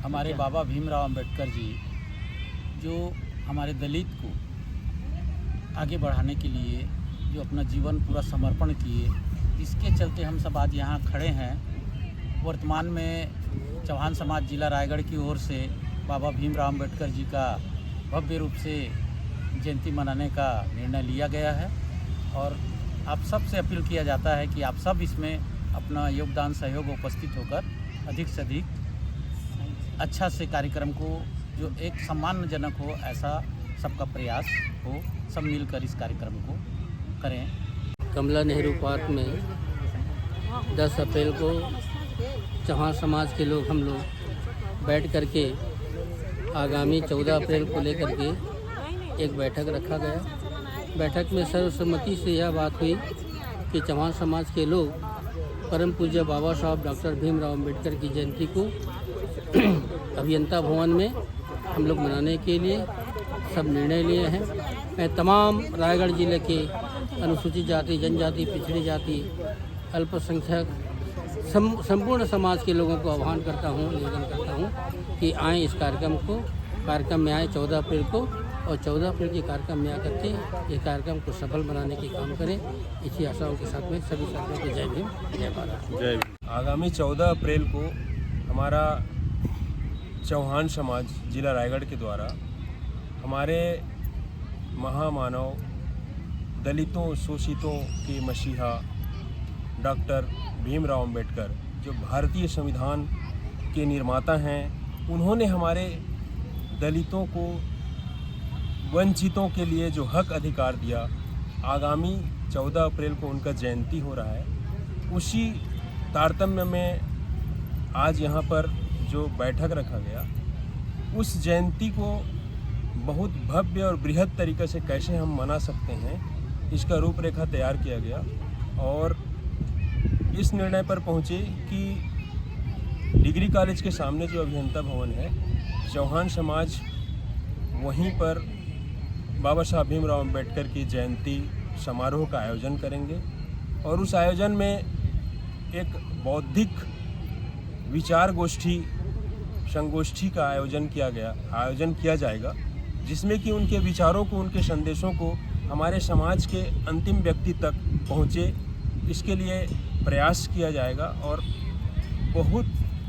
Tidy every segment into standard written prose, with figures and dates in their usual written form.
हमारे बाबा भीमराव अंबेडकर जी जो हमारे दलित को आगे बढ़ाने के लिए जो अपना जीवन पूरा समर्पण किए, इसके चलते हम सब आज यहाँ खड़े हैं। वर्तमान में चौहान समाज जिला रायगढ़ की ओर से बाबा भीमराव अंबेडकर जी का भव्य रूप से जयंती मनाने का निर्णय लिया गया है और आप सब से अपील किया जाता है कि आप सब इसमें अपना योगदान सहयोग उपस्थित होकर अधिक से अधिक अच्छा से कार्यक्रम को जो एक सम्मानजनक हो ऐसा सबका प्रयास हो, सब मिलकर इस कार्यक्रम को करें। कमला नेहरू पार्क में 10 अप्रैल को चौहान समाज के लोग हम लोग बैठ करके आगामी 14 अप्रैल को लेकर के एक बैठक रखा गया। बैठक में सर्वसम्मति से यह बात हुई कि चौहान समाज के लोग परम पूज्य बाबा साहब डॉक्टर भीमराव अंबेडकर की जयंती को अभियंता भवन में हम लोग मनाने के लिए सब निर्णय लिए हैं। मैं तमाम रायगढ़ जिले के अनुसूचित जाति, जनजाति, पिछड़ी जाति, अल्पसंख्यक संपूर्ण समाज के लोगों को आह्वान करता हूँ, निवेदन करता हूँ कि आएँ इस कार्यक्रम में आएँ 14 अप्रैल को, और 14 अप्रैल के कार्यक्रम में आकर के ये कार्यक्रम को सफल बनाने के काम करें। इसी आशाओं के साथ में सभी साथियों को जय भीम, जय भारत। जय भीम। आगामी 14 अप्रैल को हमारा चौहान समाज जिला रायगढ़ के द्वारा हमारे महामानव दलितों शोषितों के मसीहा डॉक्टर भीमराव अंबेडकर जो भारतीय संविधान के निर्माता हैं, उन्होंने हमारे दलितों को वंचितों के लिए जो हक अधिकार दिया, आगामी 14 अप्रैल को उनका जयंती हो रहा है। उसी तारतम्य में आज यहाँ पर जो बैठक रखा गया, उस जयंती को बहुत भव्य और बृहद तरीके से कैसे हम मना सकते हैं, इसका रूपरेखा तैयार किया गया और इस निर्णय पर पहुँचे कि डिग्री कॉलेज के सामने जो अभियंता भवन है, चौहान समाज वहीं पर बाबा साहब भीमराव अंबेडकर की जयंती समारोह का आयोजन करेंगे और उस आयोजन में एक बौद्धिक विचार गोष्ठी संगोष्ठी का आयोजन किया जाएगा, जिसमें कि उनके विचारों को, उनके संदेशों को हमारे समाज के अंतिम व्यक्ति तक पहुँचे, इसके लिए प्रयास किया जाएगा और बहुत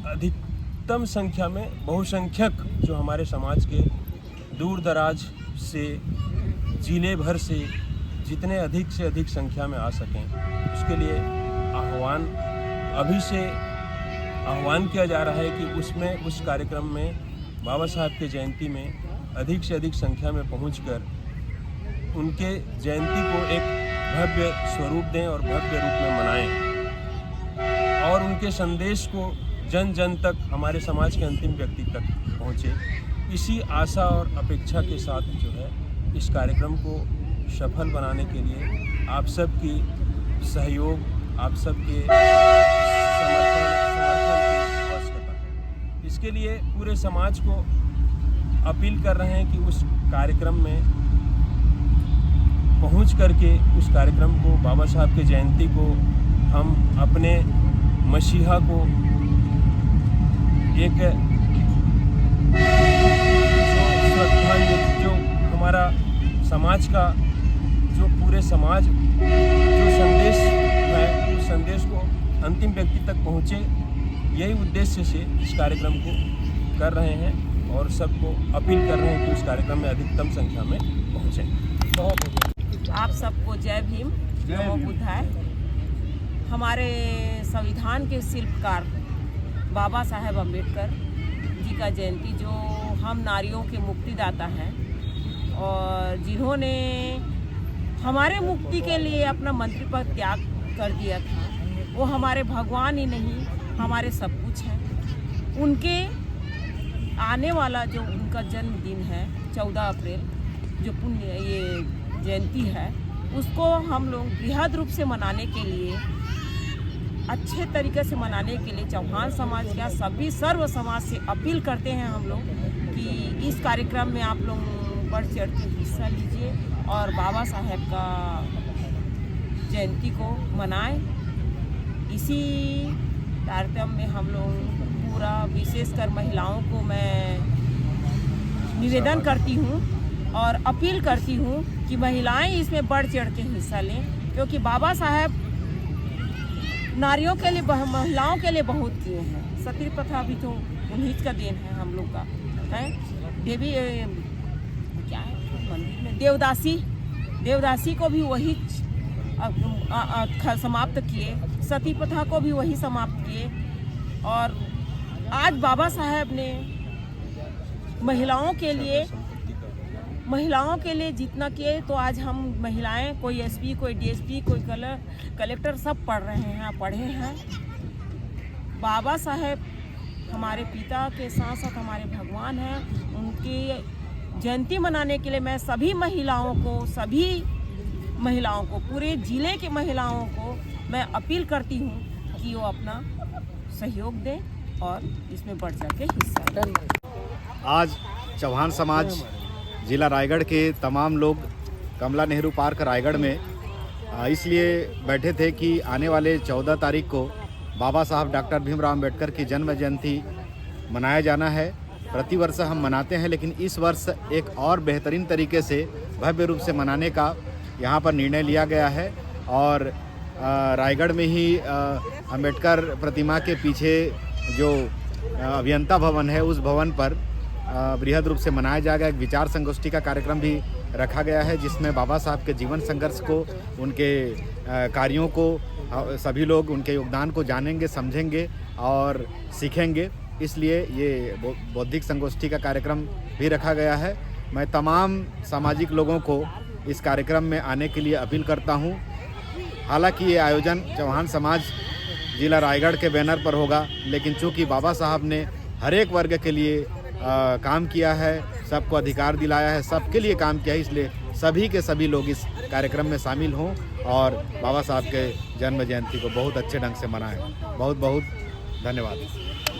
अधिकतम संख्या में बहुसंख्यक जो हमारे समाज के दूर दराज से जिले भर से जितने अधिक से अधिक संख्या में आ सकें, उसके लिए अभी से आह्वान किया जा रहा है कि उस कार्यक्रम में बाबा साहब के जयंती में अधिक से अधिक संख्या में पहुंचकर उनके जयंती को एक भव्य स्वरूप दें और भव्य रूप में मनाएं और उनके संदेश को जन जन तक, हमारे समाज के अंतिम व्यक्ति तक पहुँचे। इसी आशा और अपेक्षा के साथ जो है इस कार्यक्रम को सफल बनाने के लिए आप सबकी सहयोग, आप सबके समर्थन की आवश्यकता है। इसके लिए पूरे समाज को अपील कर रहे हैं कि उस कार्यक्रम में पहुंच करके उस कार्यक्रम को, बाबा साहब के जयंती को, हम अपने मसीहा को एक जो हमारा समाज का जो पूरे समाज जो संदेश है, उस संदेश को अंतिम व्यक्ति तक पहुँचे, यही उद्देश्य से इस कार्यक्रम को कर रहे हैं और सबको अपील कर रहे हैं कि उस कार्यक्रम में अधिकतम संख्या में पहुँचें। आप सबको जय भीम, नमो बुद्धाय। हमारे संविधान के शिल्पकार बाबा साहेब अम्बेडकर जी का जयंती, जो हम नारियों के मुक्तिदाता हैं और जिन्होंने हमारे मुक्ति के लिए अपना मंत्री पद त्याग कर दिया था, वो हमारे भगवान ही नहीं, हमारे सब कुछ हैं। उनके आने वाला जो उनका जन्मदिन है 14 अप्रैल, जो पुण्य ये जयंती है, उसको हम लोग बृहद रूप से मनाने के लिए, अच्छे तरीके से मनाने के लिए चौहान समाज का सभी सर्व समाज से अपील करते हैं हम लोग कि इस कार्यक्रम में आप लोग बढ़ चढ़ के हिस्सा लीजिए और बाबा साहेब का जयंती को मनाएं। इसी तारतम्य में हम लोग पूरा विशेषकर महिलाओं को मैं निवेदन करती हूँ और अपील करती हूँ कि महिलाएं इसमें बढ़ चढ़ के हिस्सा लें, क्योंकि बाबा साहब नारियों के लिए, महिलाओं के लिए बहुत किए हैं। सती प्रथा भी तो उन्हीं का देन है, हम लोग का है। देवी क्या है मंदिर में देवदासी को भी वही समाप्त किए, सती प्रथा को भी वही समाप्त किए। और आज बाबा साहब ने महिलाओं के लिए जितना किए, तो आज हम महिलाएं, कोई एसपी, कोई डीएसपी, कोई कलेक्टर सब पढ़े हैं। बाबा साहब हमारे पिता के साथ साथ हमारे भगवान हैं। उनकी जयंती मनाने के लिए मैं सभी महिलाओं को पूरे ज़िले की महिलाओं को मैं अपील करती हूँ कि वो अपना सहयोग दें और इसमें बढ़ चढ़ के हिस्सा लें। आज चौहान समाज जिला रायगढ़ के तमाम लोग कमला नेहरू पार्क रायगढ़ में इसलिए बैठे थे कि आने वाले 14 तारीख को बाबा साहब डॉक्टर भीमराव अम्बेडकर की जन्म जयंती मनाया जाना है। प्रतिवर्ष हम मनाते हैं, लेकिन इस वर्ष एक और बेहतरीन तरीके से भव्य रूप से मनाने का यहाँ पर निर्णय लिया गया है। और रायगढ़ में ही अम्बेडकर प्रतिमा के पीछे जो अभियंता भवन है, उस भवन पर बृहद रूप से मनाया जाएगा। एक विचार संगोष्ठी का कार्यक्रम भी रखा गया है, जिसमें बाबा साहब के जीवन संघर्ष को, उनके कार्यों को सभी लोग उनके योगदान को जानेंगे, समझेंगे और सीखेंगे। इसलिए ये बौद्धिक संगोष्ठी का कार्यक्रम भी रखा गया है। मैं तमाम सामाजिक लोगों को इस कार्यक्रम में आने के लिए अपील करता हूँ। हालांकि ये आयोजन चौहान समाज जिला रायगढ़ के बैनर पर होगा, लेकिन चूँकि बाबा साहब ने हर एक वर्ग के लिए काम किया है, सबको अधिकार दिलाया है, सबके लिए काम किया है, इसलिए सभी के सभी लोग इस कार्यक्रम में शामिल हों और बाबा साहब के जन्म जयंती को बहुत अच्छे ढंग से मनाएं। बहुत बहुत धन्यवाद।